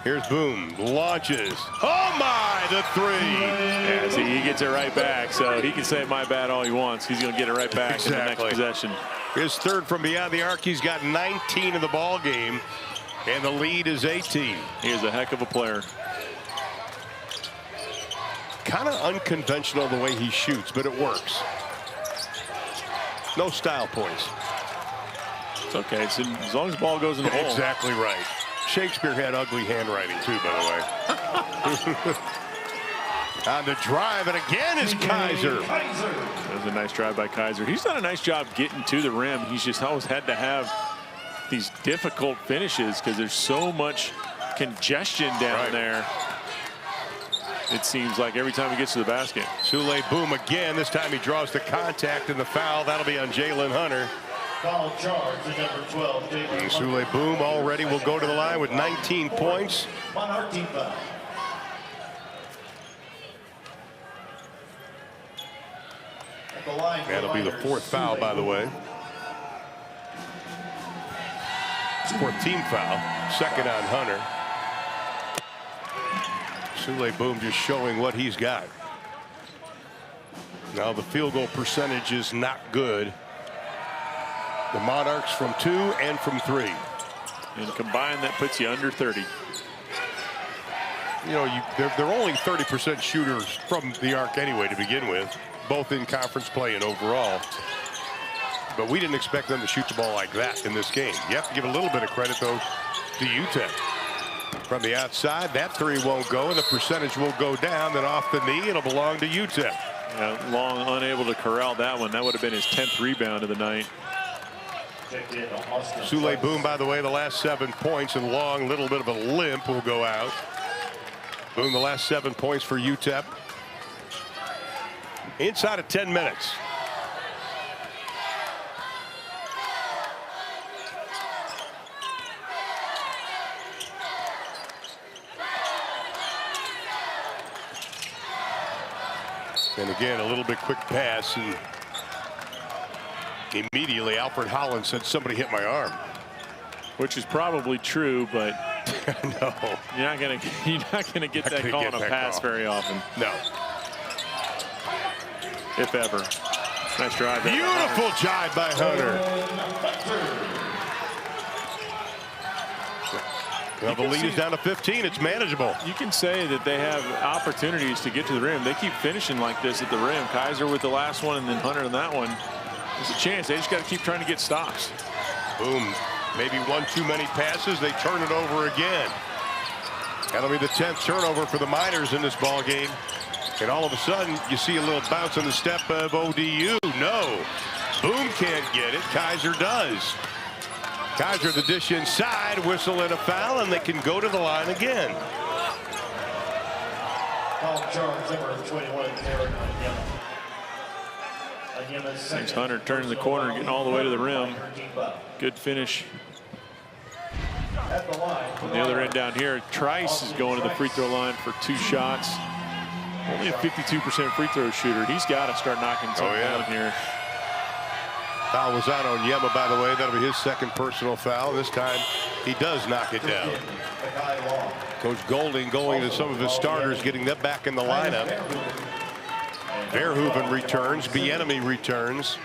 Speaker 1: Here's Boom, launches. Oh my, the 3.
Speaker 2: Yeah, see, he gets it right back. So he can say my bad all he wants. He's going to get it right back in the next possession.
Speaker 1: His 3rd from beyond the arc. He's got 19 in the ball game, and the lead is 18.
Speaker 2: He is a heck of a player.
Speaker 1: Kind of unconventional the way he shoots, but it works. No style points.
Speaker 2: It's okay. It's as long as the ball goes in the hole.
Speaker 1: Exactly right. Shakespeare had ugly handwriting too, by the way. On the drive, and again is Kaiser.
Speaker 2: That was a nice drive by Kaiser. He's done a nice job getting to the rim. He's just always had to have these difficult finishes because there's so much congestion down there. It seems like every time he gets to the basket.
Speaker 1: Sule Boom again. This time he draws the contact and the foul. That'll be on Jalen Hunter.
Speaker 3: Foul charge to number 12, Jalen
Speaker 1: Sule Boom already will go to the line with 19 points.
Speaker 3: Monarch team foul.
Speaker 1: That'll be the 4th foul, by the way. 4th team foul. 2nd on Hunter. Sule Boom just showing what he's got. Now the field goal percentage is not good. The Monarchs from 2 and from 3.
Speaker 2: And combined, that puts you under 30.
Speaker 1: You know, they're only 30% shooters from the arc anyway to begin with, both in conference play and overall. But we didn't expect them to shoot the ball like that in this game. You have to give a little bit of credit, though, to UTEP. From the outside, that 3 won't go, and the percentage will go down. Then off the knee, it'll belong to UTEP.
Speaker 2: Long unable to corral that one. That would have been his 10th rebound of the night.
Speaker 1: Sule Boom, by the way, the last 7 points, and Long, little bit of a limp, will go out. Boom, the last 7 points for UTEP. Inside of 10 minutes. And again, a little bit quick pass, and immediately Alfred Holland said, somebody hit my arm.
Speaker 2: Which is probably true, but
Speaker 1: no,
Speaker 2: you're not gonna get that call on a pass very often.
Speaker 1: No.
Speaker 2: If ever. Nice drive.
Speaker 1: Beautiful jive by Hunter. Well, the lead is down to 15. It's manageable.
Speaker 2: You can say that they have opportunities to get to the rim. They keep finishing like this at the rim. Kaiser with the last one, and then Hunter on that one. There's a chance. They just got to keep trying to get stops.
Speaker 1: Boom. Maybe one too many passes. They turn it over again. That'll be the 10th turnover for the Miners in this ball game. And all of a sudden, you see a little bounce on the step of ODU. No. Boom can't get it. Kaiser does. Kaiser the dish inside, whistle and a foul, and they can go to the line again.
Speaker 2: Thanks, Hunter turning the corner, getting all the way to the rim. Good finish. On the other end down here, Trice is going to the free throw line for 2 shots. Only a 52% free throw shooter. He's got to start knocking something down here.
Speaker 1: Foul was out on Yema, by the way. That'll be his second personal foul. This time he does knock it down. Coach Golding going to some of his starters, getting them back in the lineup. Verhoeven returns. Bieniemy returns.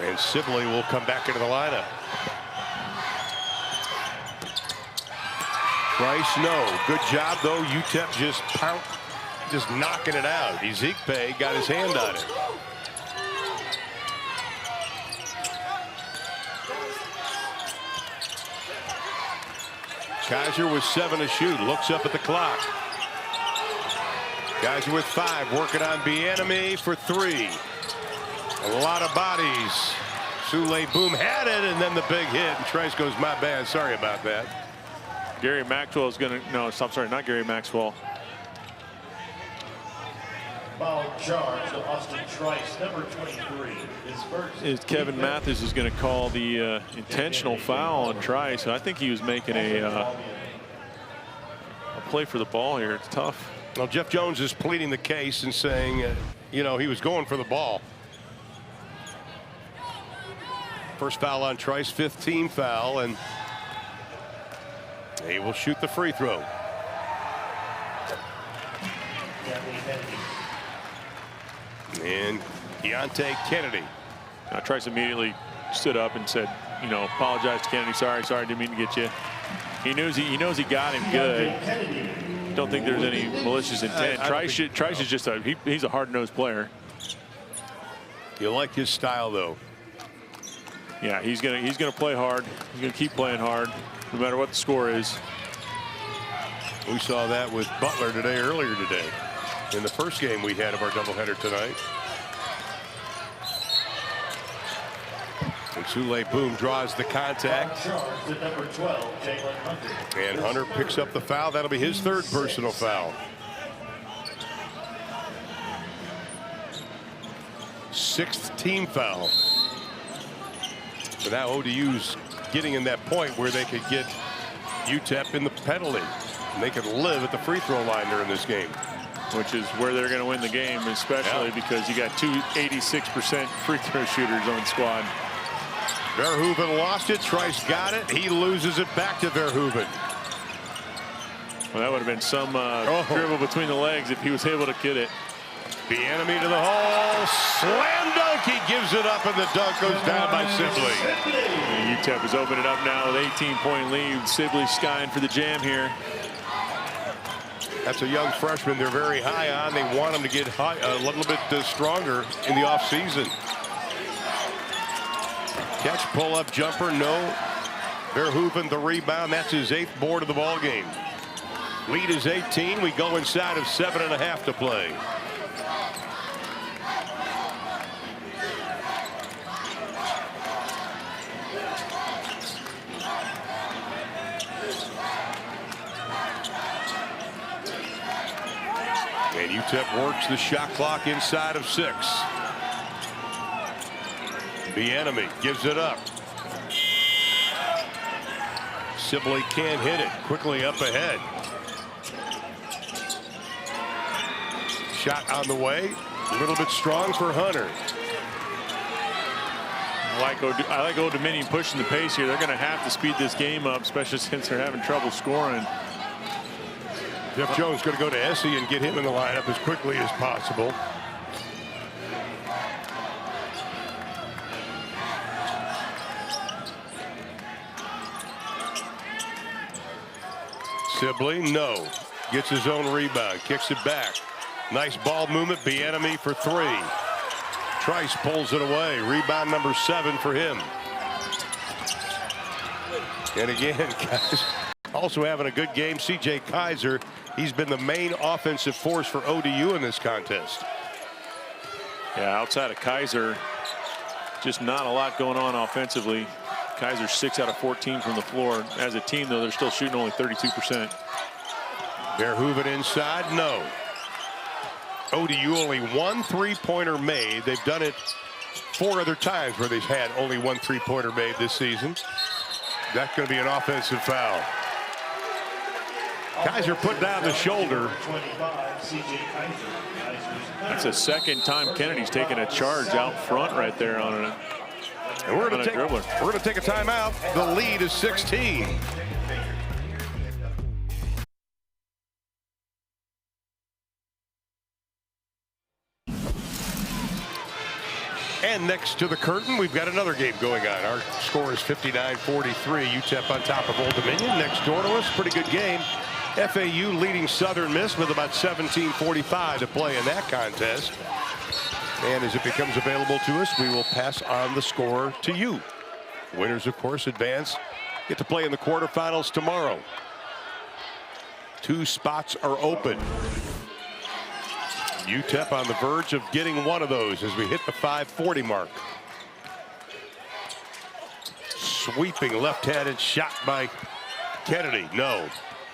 Speaker 1: And Sibley will come back into the lineup. Price, no. Good job, though. UTEP just knocking it out. Ezekpe got his hand on it. Kaiser with 7 to shoot. Looks up at the clock. Kaiser with 5. Working on Bieniemy for 3. A lot of bodies. Sule Boom had it, and then the big hit. And Trice goes, my bad. Sorry about that.
Speaker 2: Gary Maxwell is going to, no, I'm sorry, not Gary Maxwell.
Speaker 3: Foul charge to Austin Trice, number 23. His first.
Speaker 2: Kevin Mathis is going to call the intentional foul on Trice. I think he was making a play for the ball here. It's tough.
Speaker 1: Well, Jeff Jones is pleading the case and saying, you know, he was going for the ball. First foul on Trice, 5th team foul, and he will shoot the free throw. And Keontae Kennedy.
Speaker 2: Now Trice immediately stood up and said, you know, apologize to Kennedy. Sorry, didn't mean to get you. He knows he got him good. Don't think there's any malicious intent. Trice is just he's a hard-nosed player.
Speaker 1: You like his style, though.
Speaker 2: Yeah, he's gonna play hard. He's gonna keep playing hard, no matter what the score is.
Speaker 1: We saw that with Butler earlier today, in the first game we had of our doubleheader tonight. And Sule Boom draws the contact.
Speaker 3: Number 12, Hunter.
Speaker 1: And Hunter picks up the foul. That'll be his 3rd personal foul. 6th team foul. So now ODU's getting in that point where they could get UTEP in the penalty. And they could live at the free throw line during this game.
Speaker 2: Which is where they're going to win the game, especially because you got 2 86% free throw shooters on squad.
Speaker 1: Verhoeven lost it. Trice got it. He loses it back to Verhoeven.
Speaker 2: Well, that would have been some dribble between the legs if he was able to get it.
Speaker 1: Bieniemy to the hole. Slam dunk. He gives it up, and the dunk goes down by Sibley.
Speaker 2: And UTEP has opened it up now with 18-point lead. Sibley skying for the jam here.
Speaker 1: That's a young freshman they're very high on. They want him to get a little bit stronger in the offseason. Catch, pull up, jumper, no. Verhoeven the rebound. That's his 8th board of the ball game. Lead is 18. We go inside of 7.5 to play. And UTEP works the shot clock inside of 6. Bieniemy gives it up. Sibley can't hit it. Quickly up ahead. Shot on the way. A little bit strong for Hunter.
Speaker 2: I like Old Dominion pushing the pace here. They're going to have to speed this game up, especially since they're having trouble scoring.
Speaker 1: Jeff Jones going to go to Essie and get him in the lineup as quickly as possible. Sibley, no. Gets his own rebound, kicks it back. Nice ball movement. Bieniemy for 3. Trice pulls it away. Rebound number 7 for him. And again, guys, also having a good game. C.J. Kaiser, he's been the main offensive force for ODU in this contest.
Speaker 2: Yeah, outside of Kaiser, just not a lot going on offensively. Kaiser 6 out of 14 from the floor. As a team, though, they're still shooting only 32%.
Speaker 1: Verhoeven inside, no. ODU only 1 3-pointer made. They've done it 4 other times where they've had only 1 3-pointer made this season. That's going to be an offensive foul. Kaiser put down the shoulder.
Speaker 3: 25, C.J. Kaiser.
Speaker 2: That's the second time Kennedy's taken a charge out front right there on it.
Speaker 1: And we're going to take a timeout. The lead is 16. And next to the curtain, we've got another game going on. Our score is 59-43. UTEP on top of Old Dominion. Next door to us, pretty good game. FAU leading Southern Miss with about 17:45 to play in that contest. And as it becomes available to us, we will pass on the score to you. Winners, of course, advance. Get to play in the quarterfinals tomorrow. 2 spots are open. UTEP on the verge of getting one of those as we hit the 5:40 mark. Sweeping left-handed shot by Kennedy. No.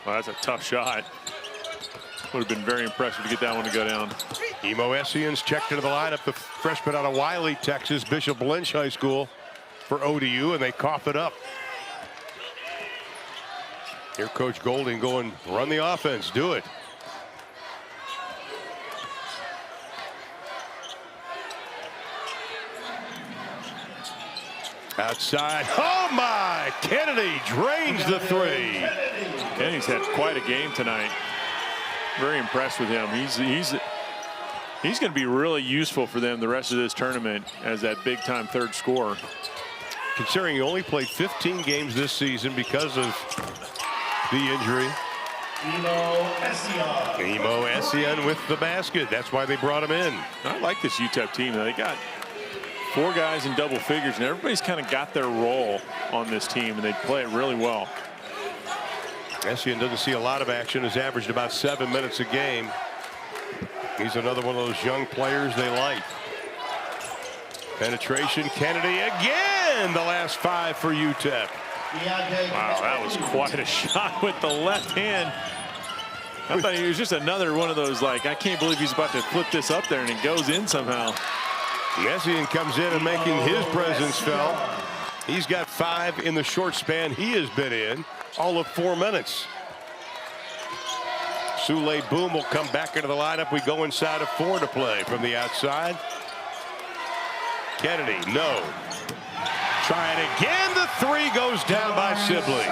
Speaker 2: Well, that's a tough shot. Would have been very impressive to get that one to go down.
Speaker 1: Emo Essians checked into the lineup. The freshman out of Wiley, Texas, Bishop Lynch High School for ODU, and they cough it up. Here Coach Golding going, run the offense, do it. Outside, oh my, Kennedy drains the 3.
Speaker 2: Kennedy's had quite a game tonight. Very impressed with him. He's going to be really useful for them the rest of this tournament as that big time third scorer.
Speaker 1: Considering he only played 15 games this season because of the injury. Emo Essian with the basket. That's why they brought him in.
Speaker 2: I like this UTEP team. They got 4 guys in double figures, and everybody's kind of got their role on this team, and they play it really well.
Speaker 1: Essian doesn't see a lot of action. Has averaged about 7 minutes a game. He's another one of those young players they like. Penetration, Kennedy again. The last 5 for UTEP.
Speaker 2: Wow, that was quite a shot with the left hand. I thought he was just another one of those, like, I can't believe he's about to flip this up there, and it goes in somehow.
Speaker 1: Essian comes in and making his presence felt. He's got 5 in the short span he has been in, all of 4 minutes. Sule Boom will come back into the lineup. We go inside of 4 to play from the outside. Kennedy, no. Trying again, the 3 goes down by Sibley.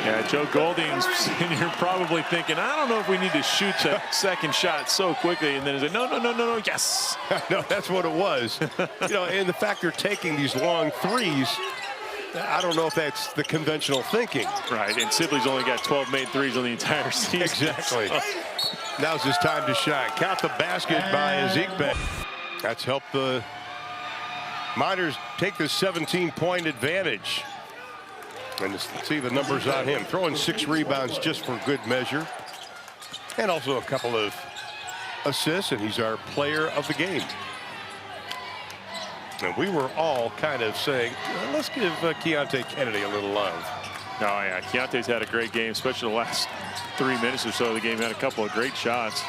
Speaker 2: Yeah, Joe Golding's sitting here probably thinking, I don't know if we need to shoot that second shot so quickly. And then he's like, no, yes.
Speaker 1: No, that's what it was. You know, and the fact they're taking these long 3s, I don't know if that's the conventional thinking.
Speaker 2: Right, and Sibley's only got 12 made 3s on the entire season.
Speaker 1: Exactly. Now's his time to shine. Count the basket by Ezekbe. That's helped the Miners take the 17-point advantage. And let's see the numbers on him. Throwing 6 rebounds just for good measure. And also a couple of assists, and he's our player of the game. And we were all kind of saying, well, let's give Keontae Kennedy a little love.
Speaker 2: Oh, yeah, Keontae's had a great game, especially the last 3 minutes or so of the game. Had a couple of great shots.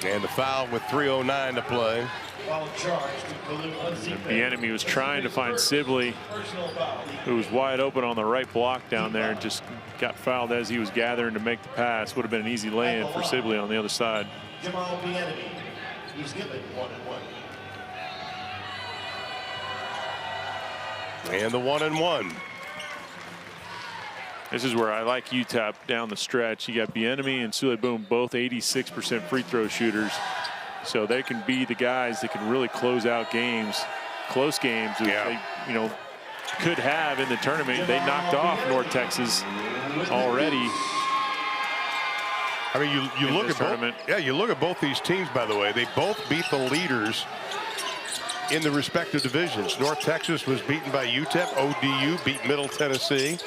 Speaker 1: And the foul with 3:09 to play.
Speaker 2: The enemy was trying to find Sibley, who was wide open on the right block down there, and just got fouled as he was gathering to make the pass. Would have been an easy lay-in for Sibley on the other side.
Speaker 3: He's given 1-1.
Speaker 1: And the 1-1.
Speaker 2: This is where I like UTEP down the stretch. You got Bieniemy and Sule Boom, both 86% free throw shooters. So they can be the guys that can really close out games, close games that they, you know, could have in the tournament. They knocked off North Texas already.
Speaker 1: I mean, you look at both, you look at both these teams, by the way. They both beat the leaders in the respective divisions. North Texas was beaten by UTEP. ODU beat Middle Tennessee.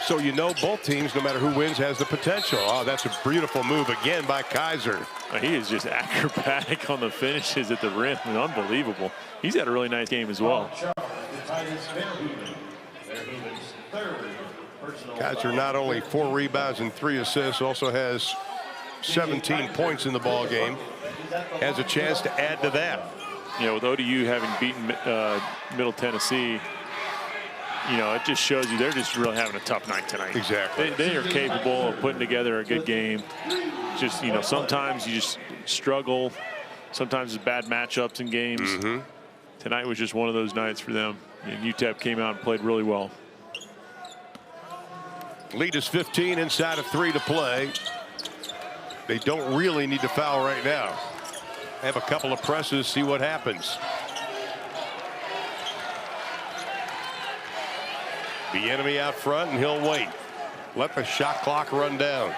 Speaker 1: So you know both teams, no matter who wins, has the potential. Oh, that's a beautiful move again by Kaiser.
Speaker 2: He is just acrobatic on the finishes at the rim. Unbelievable. He's had a really nice game as well.
Speaker 1: Kaiser not only 4 rebounds and 3 assists, also has 17 points in the ball game. Has a chance to add to that.
Speaker 2: You know, with ODU having beaten Middle Tennessee,
Speaker 4: you know, it just shows you they're just really having a tough night tonight.
Speaker 1: Exactly.
Speaker 4: They are capable of putting together a good game. Just, you know, sometimes you just struggle. Sometimes it's bad matchups in games. Tonight was just one of those nights for them. And UTEP came out and played really well.
Speaker 1: Lead is 15, inside of 3 to play. They don't really need to foul right now. Have a couple of presses, see what happens. The enemy out front, and he'll wait. Let the shot clock run down.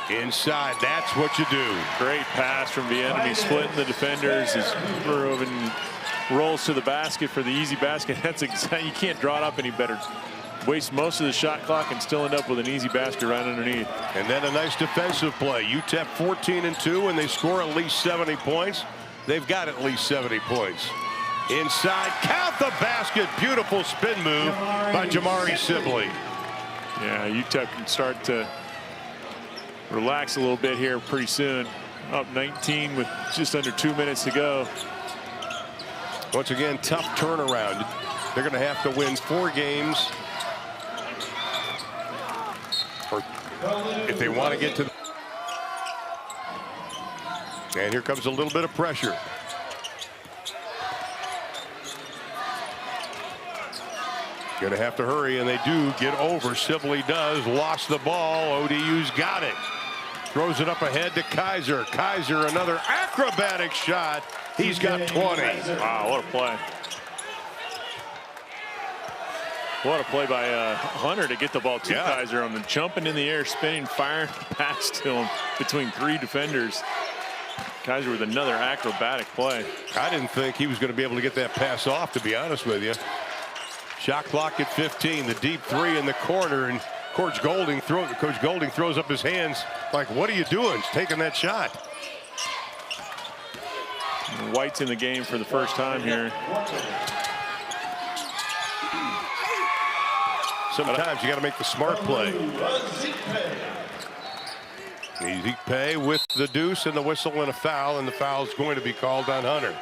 Speaker 1: Inside, that's what you do.
Speaker 4: Great pass from the enemy, splitting the defenders as Verhoeven rolls to the basket for the easy basket. That's exactly, you can't draw it up any better. Waste most of the shot clock and still end up with an easy basket right underneath.
Speaker 1: And then a nice defensive play. UTEP 14-2, and they score at least 70 points. They've got at least 70 points. Inside, count the basket. Beautiful spin move by Jamari Sibley.
Speaker 4: Yeah, UTEP can start to relax a little bit here pretty soon. Up 19 with just under 2 minutes to go.
Speaker 1: Once again, tough turnaround. They're going to have to win 4 games if they want to get to. And here comes a little bit of pressure. Going to have to hurry, and they do get over. Sibley does. Lost the ball. ODU's got it. Throws it up ahead to Kaiser. Kaiser, another acrobatic shot. He's got 20.
Speaker 4: Wow, what a play. What a play by Hunter to get the ball to Kaiser on the jumping in the air, spinning, firing past to him between 3 defenders. Kaiser with another acrobatic play.
Speaker 1: I didn't think he was going to be able to get that pass off, to be honest with you. Shot clock at 15. The deep 3 in the corner, and Coach Golding throws up his hands like, what are you doing? He's taking that shot.
Speaker 4: White's in the game for the first time here.
Speaker 1: Sometimes you got to make the smart play. Easy pay with the deuce and the whistle and a foul, and the foul is going to be called on Hunter.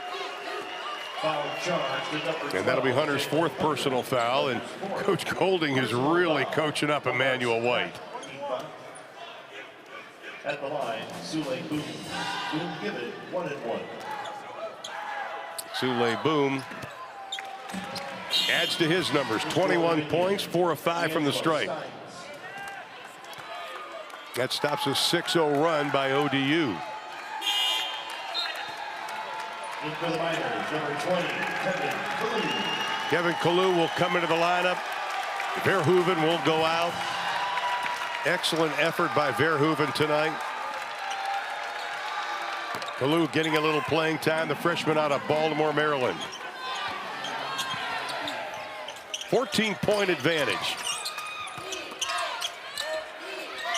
Speaker 1: And that'll be Hunter's 4th personal foul, and Coach Golding is really coaching up Emmanuel White.
Speaker 3: At the line, Sule Boom. Boom, give it 1-1.
Speaker 1: Sule Boom adds to his numbers, 21 points, 4 of 5 from the stripe. That stops a 6-0 run by ODU.
Speaker 3: In for the Miners, number 20, Kevin Kalu.
Speaker 1: Kevin Kalu will come into the lineup. Verhoeven will go out. Excellent effort by Verhoeven tonight. Kalu getting a little playing time, the freshman out of Baltimore, Maryland. 14-point advantage.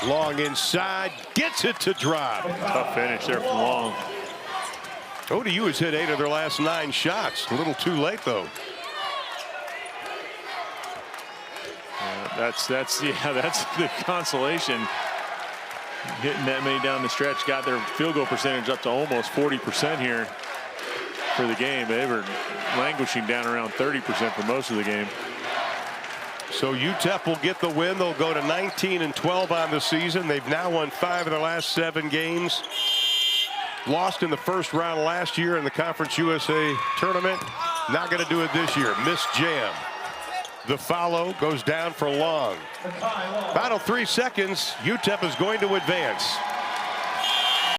Speaker 1: Long inside, gets it to drop.
Speaker 4: Tough finish there from Long.
Speaker 1: ODU has hit 8 of their last 9 shots. A little too late, though.
Speaker 4: That's the consolation. Hitting that many down the stretch got their field goal percentage up to almost 40% here for the game. They were languishing down around 30% for most of the game.
Speaker 1: So UTEP will get the win. They'll go to 19-12 on the season. They've now won 5 of their last 7 games. Lost in the first round last year in the Conference USA tournament. Not going to do it this year. Missed jam. The follow goes down for Long. Final 3 seconds. UTEP is going to advance.